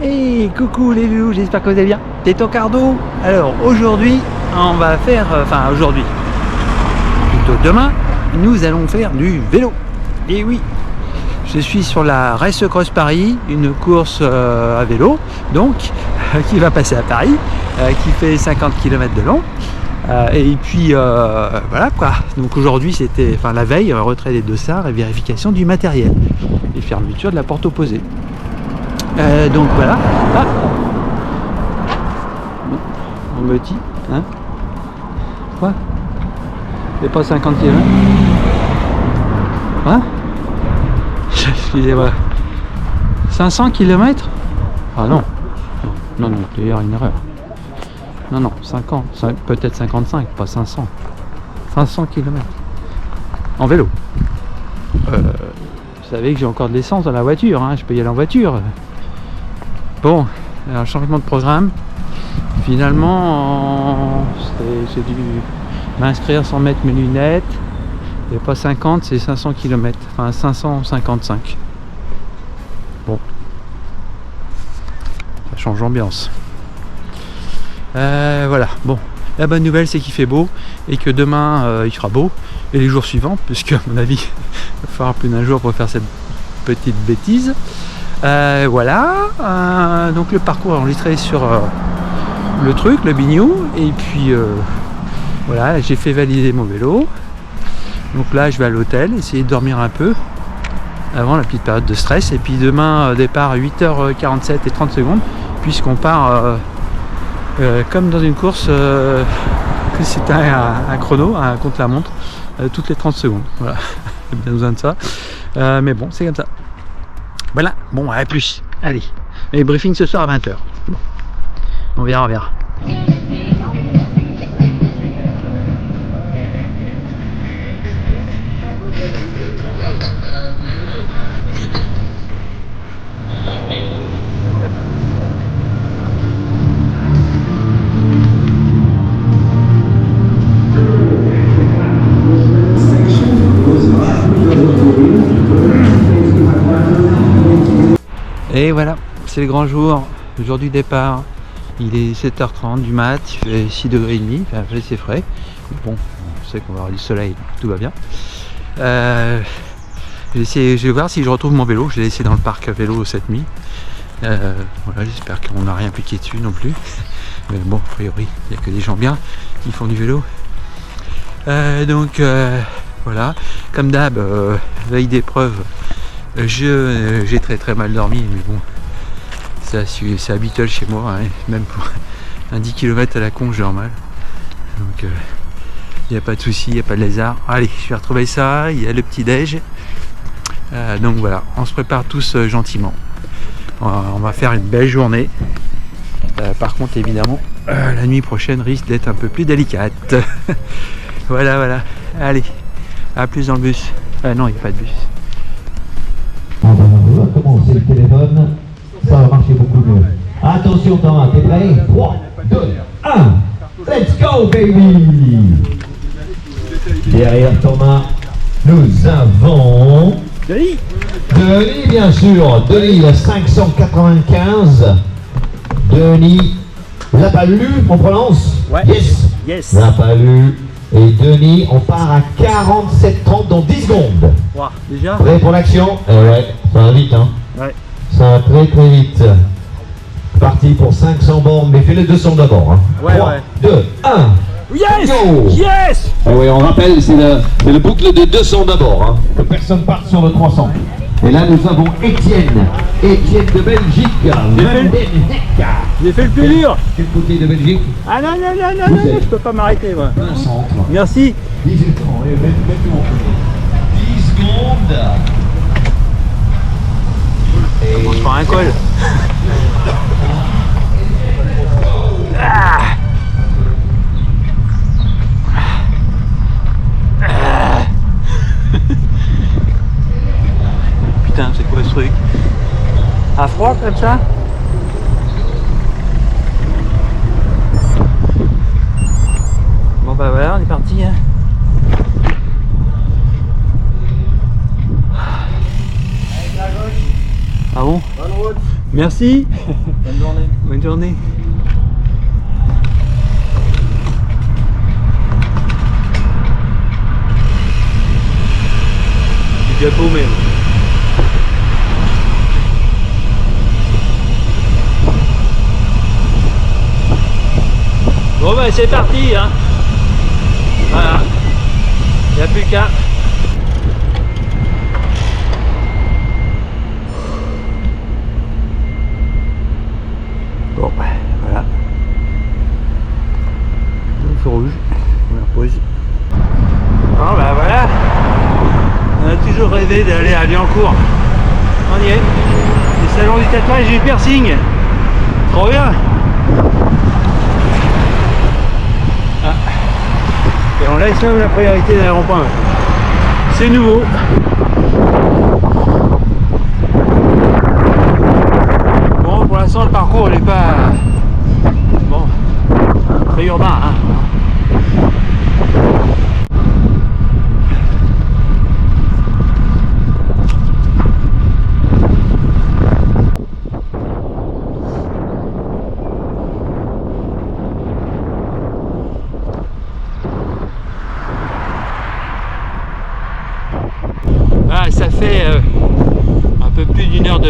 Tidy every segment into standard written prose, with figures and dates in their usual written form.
Hey, coucou les loups, j'espère que vous allez bien. C'est Tocardo. Alors aujourd'hui, on va faire, aujourd'hui, plutôt demain, nous allons faire du vélo. Et oui, je suis sur la Race Cross Paris, une course à vélo, donc, qui va passer à Paris, qui fait 50 km de long. Et puis voilà quoi. Donc aujourd'hui c'était, la veille, retrait des dossards et vérification du matériel. Et fermeture de la porte opposée. Donc voilà. Ah, on me dit, hein? Quoi? C'est pas 50 km? Hein? Excusez-moi. 500 km? Ah non. Non, d'ailleurs une erreur. Non, 50, peut-être 55, pas 500. 500 km. En vélo. Vous savez que j'ai encore de l'essence dans la voiture, hein, je peux y aller en voiture. Bon, alors changement de programme. Finalement, c'est dû m'inscrire sans mettre mes lunettes. Et pas 50, c'est 500 km. Enfin 555. Bon. Ça change l'ambiance. Voilà, bon, la bonne nouvelle c'est qu'il fait beau et que demain il fera beau et les jours suivants, puisque à mon avis il va falloir plus d'un jour pour faire cette petite bêtise. Voilà, donc le parcours est enregistré sur le bignou, et puis voilà, j'ai fait valider mon vélo. Donc là je vais à l'hôtel, essayer de dormir un peu avant la petite période de stress, et puis demain départ à 8h47 et 30 secondes, puisqu'on part comme dans une course, c'est un chrono, un contre-la-montre, toutes les 30 secondes. Voilà, j'ai bien besoin de ça. Mais bon, c'est comme ça. Voilà, bon, à plus. Allez, et briefing ce soir à 20h. Bon. On verra. Et voilà, c'est le grand jour, le jour du départ. Il est 7h30 du mat, il fait 6 degrés et demi, enfin, c'est frais. Bon, on sait qu'on va avoir du soleil, tout va bien. Je vais voir si je retrouve mon vélo. Je l'ai laissé dans le parc à vélo cette nuit. Voilà, j'espère qu'on n'a rien piqué dessus non plus. Mais bon, a priori, il n'y a que des gens bien qui font du vélo. Donc voilà, comme d'hab, veille d'épreuve. J'ai très mal dormi, mais bon, c'est habituel chez moi, hein, même pour un 10 km à la con, je dors mal. Donc il n'y a pas de souci, il n'y a pas de lézard. Allez, je vais retrouver ça, il y a le petit déj. Donc voilà, on se prépare tous gentiment. On va faire une belle journée. Par contre, évidemment, la nuit prochaine risque d'être un peu plus délicate. Voilà. Allez, à plus dans le bus. Non, il n'y a pas de bus. On va commencer le téléphone, ça va marcher beaucoup mieux. Attention Thomas, t'es prêt? 3, 2, 1, let's go baby! Derrière Thomas, nous avons Denis bien sûr, Denis à 595. Denis, l'a pas lu, on prononce? Ouais. Yes. L'a pas lu. Et Denis, on part à 47,30 dans 10 secondes. Wow, déjà? Prêt pour l'action? Ouais, ça va vite, hein? Ouais. Ça va très vite. Parti pour 500 bornes, mais fais les 200 d'abord. Hein. Ouais, 3, ouais. 2, 1. Yes! Go! Yes! Ah oui, on rappelle, c'est le boucle de 200 d'abord. Hein. Que personne parte sur le 300. Et là, nous avons Étienne de Belgique. J'ai fait le plus dur! Quel côté de Belgique? Ah non, je peux pas m'arrêter, moi. Un centre. Merci. 18 ans, et maintenant 10 secondes. On se prend un col. Putain, c'est quoi ce truc? À froid comme ça? Bon bah voilà, on est parti. Hein. Ah bon? Merci. Bonne journée. Bonne journée. Je suis déjà paumé. Bon ben c'est parti hein. Voilà. Il n'y a plus qu'à. Bon voilà. Le feu rouge. Première pause. Bon ben voilà. On a toujours rêvé d'aller à Liancourt. On y est. Les salons du tatouage et du piercing. Trop bien. Ah. Et on laisse même la priorité d'un rond-point. C'est nouveau. Bon, pour l'instant le parcours n'est pas bon, très urbain. Hein. Ah, ça fait un peu plus d'une heure que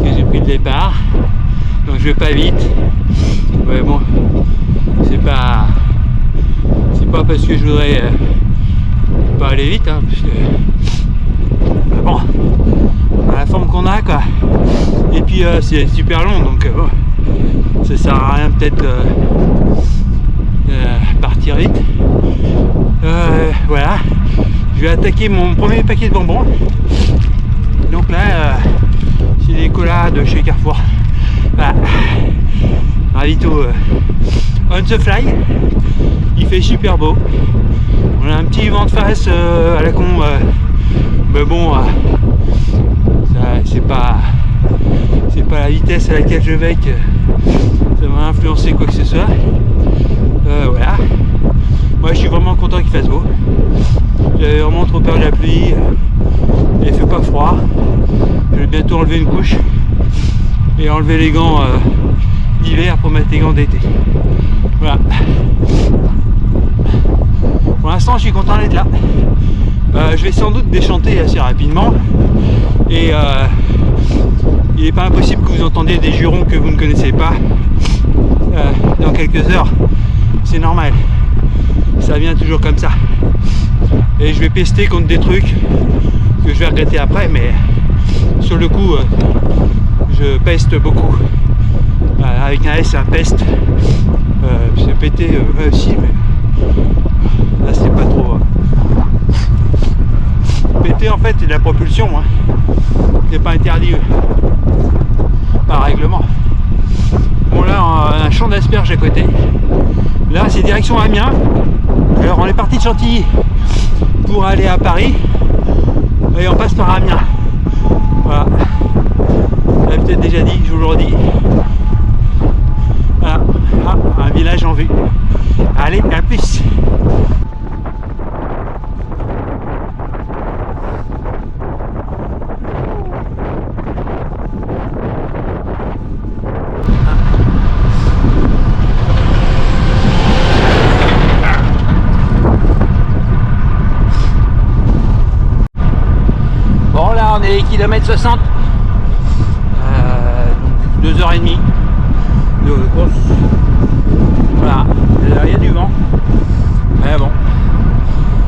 j'ai pris le départ, donc je vais pas vite. Ouais, bon, c'est pas parce que je voudrais pas aller vite, hein, parce que bon, à la forme qu'on a quoi. Et puis c'est super long, donc bon, ça sert à rien peut-être de partir vite. Voilà. Je vais attaquer mon premier paquet de bonbons. Donc là, c'est des colas de chez Carrefour. Voilà. Ravito on the fly. Il fait super beau. On a un petit vent de face à la con. Mais bon, c'est pas la vitesse à laquelle je vais que ça va influencer quoi que ce soit. Voilà. Moi je suis vraiment content qu'il fasse beau. J'avais vraiment trop peur de la pluie. Il fait pas froid. Je vais bientôt enlever une couche et enlever les gants d'hiver pour mettre les gants d'été. Voilà. Pour l'instant je suis content d'être là. Je vais sans doute déchanter assez rapidement et il n'est pas impossible que vous entendiez des jurons que vous ne connaissez pas dans quelques heures. C'est normal, ça vient toujours comme ça. Et je vais pester contre des trucs que je vais regretter après, mais sur le coup je peste beaucoup. Avec un S, un peste. C'est pété aussi, mais là c'est pas trop. Péter en fait c'est de la propulsion, hein. C'est pas interdit par règlement. Bon là on a un champ d'asperges à côté. Là c'est direction Amiens. Alors on est parti de Chantilly pour aller à Paris et on passe par Amiens. Voilà. J'avais peut-être déjà dit, je vous le redis. Voilà. Ah, un village en vue. Allez, à plus. Bon là on est kilomètre 60. 2h30 de course. Voilà, il y a du vent. Mais bon,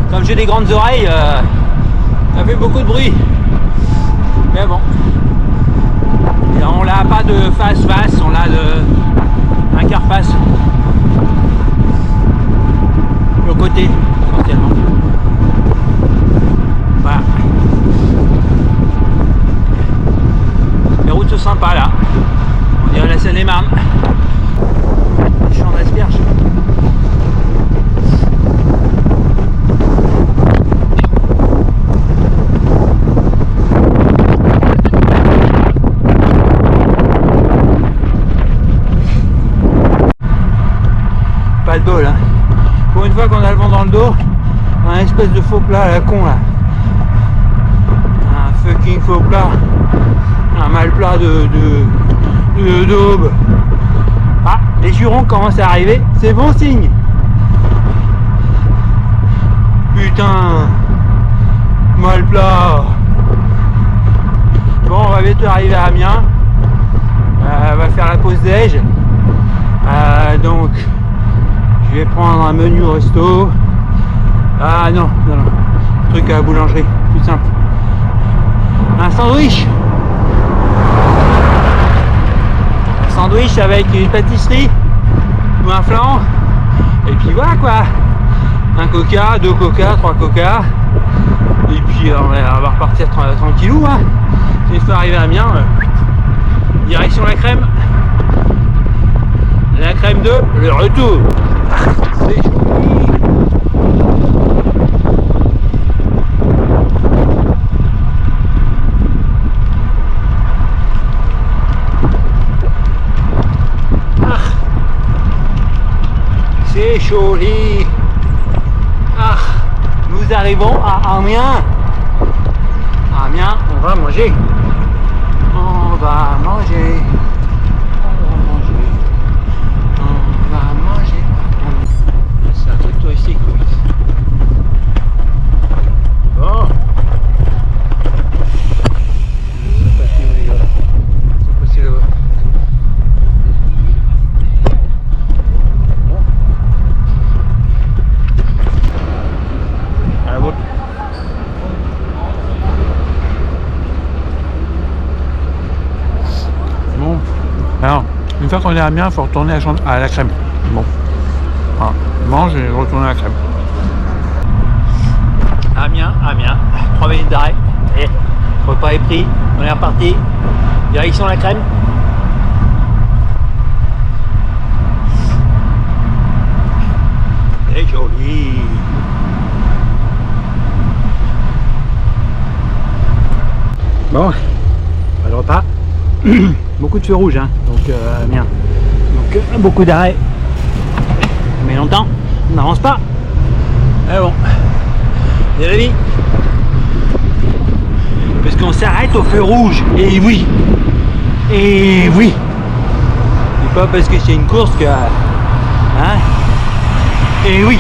comme j'ai des grandes oreilles, ça fait beaucoup de bruit. Mais bon, et on l'a pas de face-face, on l'a de un quart face. Le côté, essentiellement. Voilà. Les routes sont sympas là. On dirait la Seine-et-Marne. Champ d'asperges. Pas de bol, hein. Pour une fois qu'on a le vent dans le dos, on a une espèce de faux plat à la con là. Un fucking faux plat. Un mal plat de de daube. Ah, les jurons commencent à arriver, c'est bon signe. Putain, mal plat. Bon, on va bientôt arriver à Amiens. On va faire la pause déj. Donc, je vais prendre un menu resto. Ah non, non, non. Truc à la boulangerie, plus simple. Un sandwich. Un sandwich avec une pâtisserie ou un flan. Et puis voilà quoi. Un coca, 2 coca, 3 coca. Et puis on va repartir tranquillou. Hein. Une fois arrivé à Amiens, direction la crème. La crème de le retour. C'est joli. C'est joli. Ah, nous arrivons à Amiens. À Amiens, on va manger. On va manger. On va manger. C'est un truc touristique. Bon. C'est pas si les gars. C'est passé là-bas. Bon, alors, une fois qu'on est à Amiens, il faut retourner à la crème. Bon, voilà. Mange et retourner à la crème. Amiens, 3 minutes d'arrêt. Et repas est pris, on est reparti. Direction la crème. C'est joli. Bon, pas le repas. Beaucoup de feux rouges, hein, donc bien. Donc beaucoup d'arrêts. Mais longtemps, on n'avance pas. Mais bon, c'est la vie. Parce qu'on s'arrête au feu rouge. Et oui. Et oui. C'est pas parce que c'est une course que. Hein. Et oui.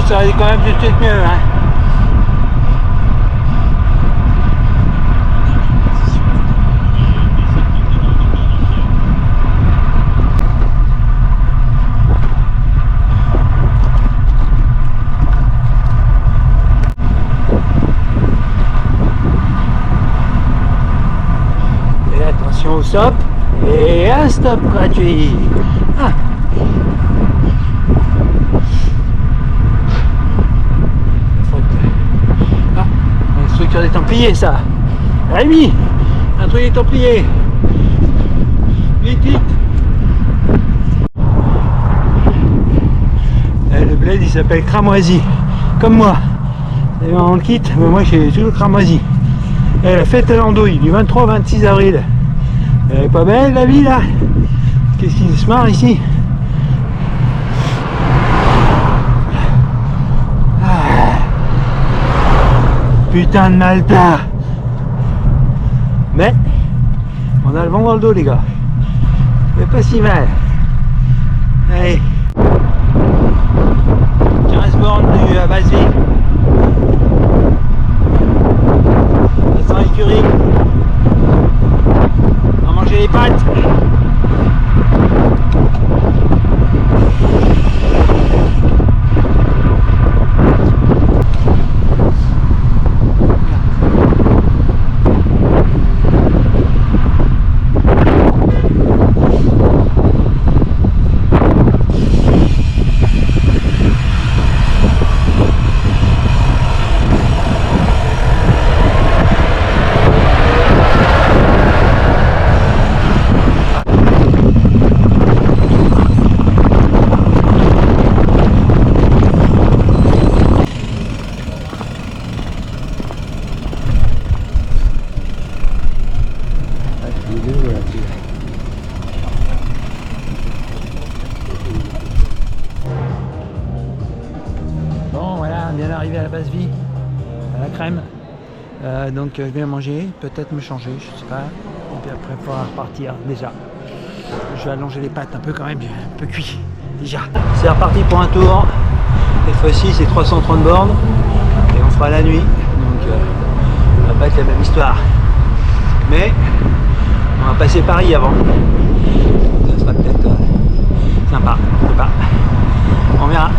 Ça va quand même peut-être mieux, hein. Et attention au stop et un stop gratuit. Ah. Des Templiers, ça. Rémi, un truc des Templiers. Vite, vite. Le bled, il s'appelle Cramoisi. Comme moi. Et on le quitte, mais moi, j'ai toujours Cramoisi. Et la fête à l'andouille du 23 au 26 avril. Elle est pas belle, la vie, là. Qu'est-ce qu'il se marre ici? Putain de Malta. Mais on a le vent dans le dos, les gars. C'est pas si mal. Allez, 15 bornes du Basse-Ville. Ça sent l'écurie. On va manger les pâtes. arrivé à la base vie, à la crème. Donc je vais manger, peut-être me changer, je sais pas. Et puis après il faudra repartir déjà. Je vais allonger les pattes un peu quand même, un peu cuit déjà. C'est reparti pour un tour. Cette fois-ci c'est 330 bornes et on fera la nuit. Donc ça va pas être la même histoire. Mais on va passer Paris avant. Ça sera peut-être sympa, je sais pas. On verra.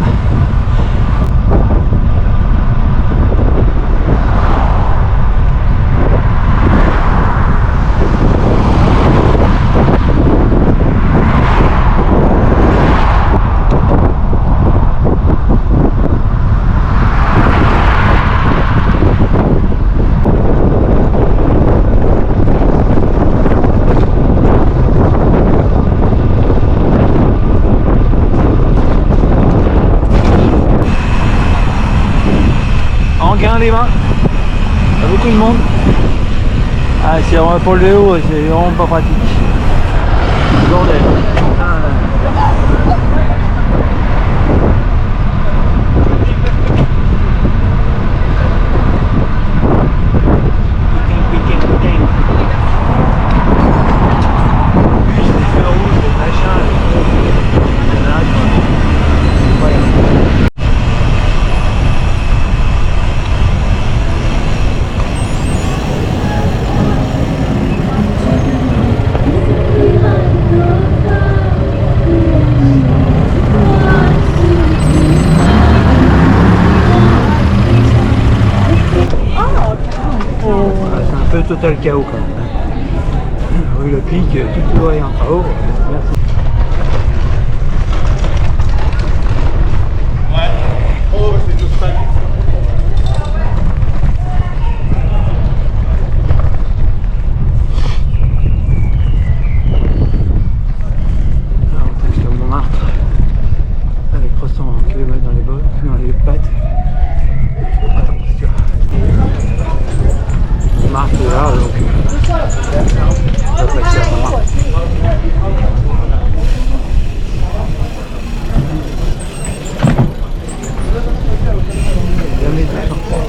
Les mains, il y a beaucoup de monde. Ah, c'est vraiment pour le vélo, c'est vraiment pas pratique. Bordel. Total chaos quand même. Oui, le pic, tout doit aller en haut. Merci. Avec 300 km dans les pattes. Marque là, donc ça va passer à moi. Jamais de sortir.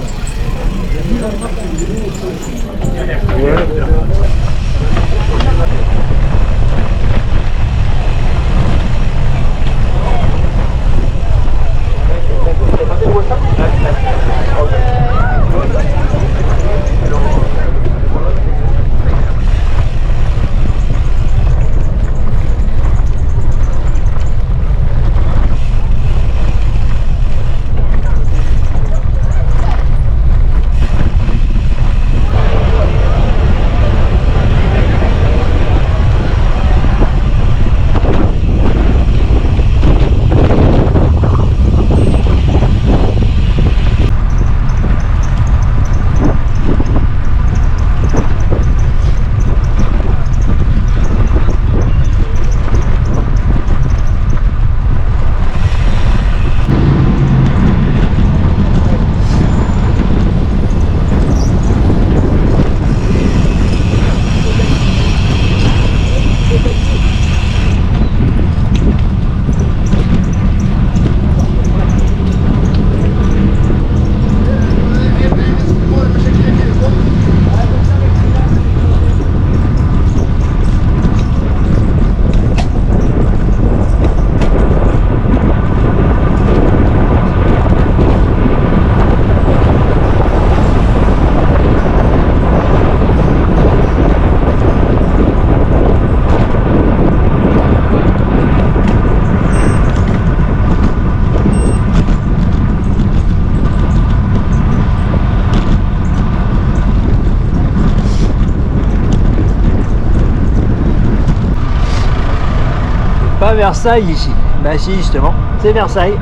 Pas Versailles ici. Bah si, justement, c'est Versailles.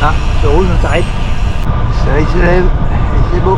Ah, ce rouge, on s'arrête. Le soleil se lève et c'est beau.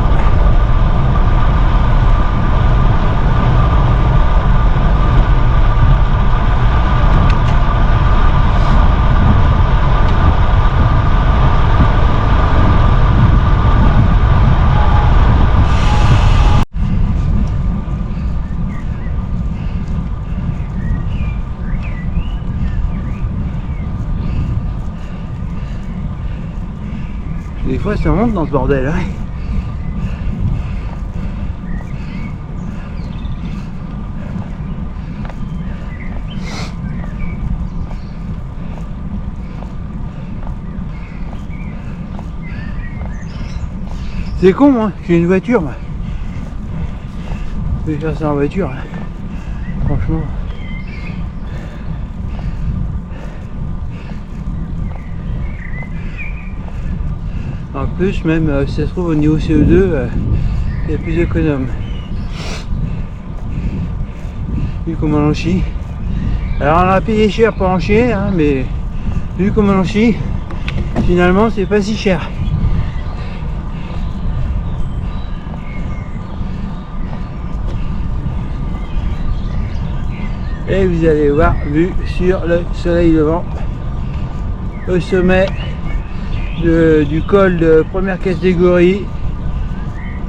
fois ça monte dans ce bordel. Hein. C'est con, moi, j'ai une voiture. Moi. Je vais faire ça en voiture. Hein. Franchement. En plus, même si ça se trouve au niveau CO2, il y a plus économe. Vu comment on en chie. Alors on a payé cher pour en chier, hein, mais vu comment on en chie, finalement c'est pas si cher. Et vous allez voir, vue sur le soleil levant au sommet du col de première catégorie,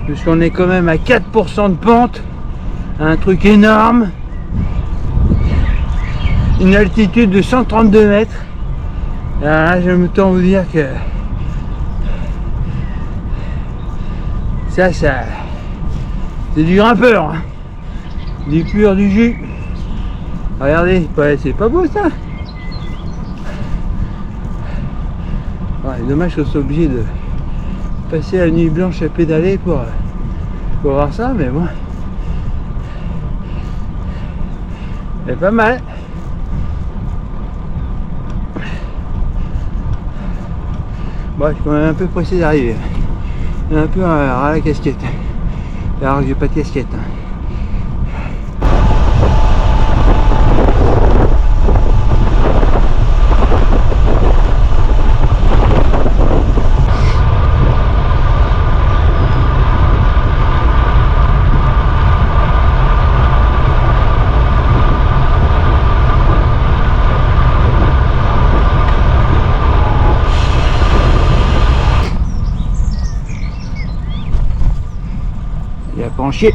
puisqu'on est quand même à 4% de pente, un truc énorme, une altitude de 132 mètres. Alors là, j'aime autant vous dire que ça c'est du grimpeur, hein. Du pur du jus. Regardez, c'est pas beau ça. Ouais, dommage que je sois obligé de passer la nuit blanche à pédaler pour voir ça, mais bon. C'est pas mal. Bon, je suis quand même un peu pressé d'arriver. Un peu à la casquette. Alors que j'ai pas de casquette. Hein. Il a penché.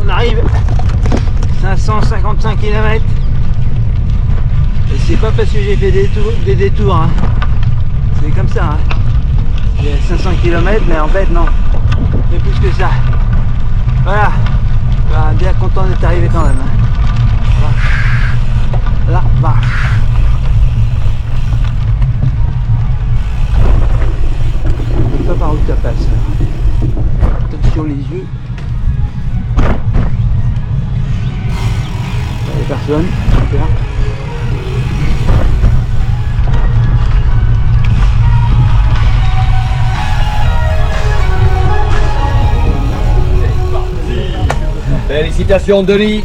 On arrive 555 km et c'est pas parce que j'ai fait des détours, hein. C'est comme ça, hein. J'ai 500 km mais en fait non, c'est plus que ça. Voilà, bien content d'être arrivé quand même, hein. La vache. Je sais pas par où ça passe. Attention les yeux. Personne, super. Félicitations Denis.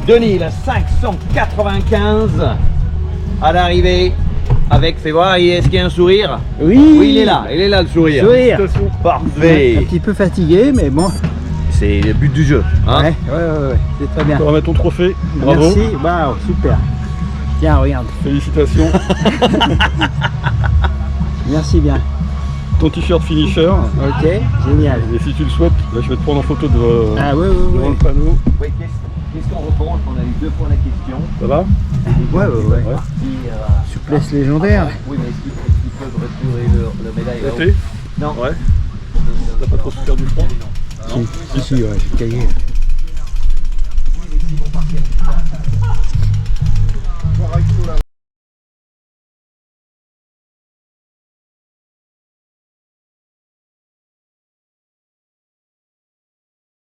Denis, la 595 à l'arrivée avec, fais voir, est-ce qu'il y a un sourire? Oui, il est là le sourire. Parfait. Un petit peu fatigué, mais bon. C'est le but du jeu. Hein, ouais, c'est très bien. On va mettre ton trophée, bravo. Merci, waouh, super. Tiens, regarde. Félicitations. Merci bien. Ton t-shirt finisher. Ok, génial. Et si tu le souhaites, là, je vais te prendre en photo devant le panneau. Oui, qu'est-ce qu'on reprend? On a eu 2 fois la question. Ça va? Ouais. Souplesse légendaire. Oui, mais est-ce qu'ils peuvent retirer le médaille là-haut? L'été? Non. Ouais. T'as pas trop souffert du froid? Si, ouais, j'ai caillé.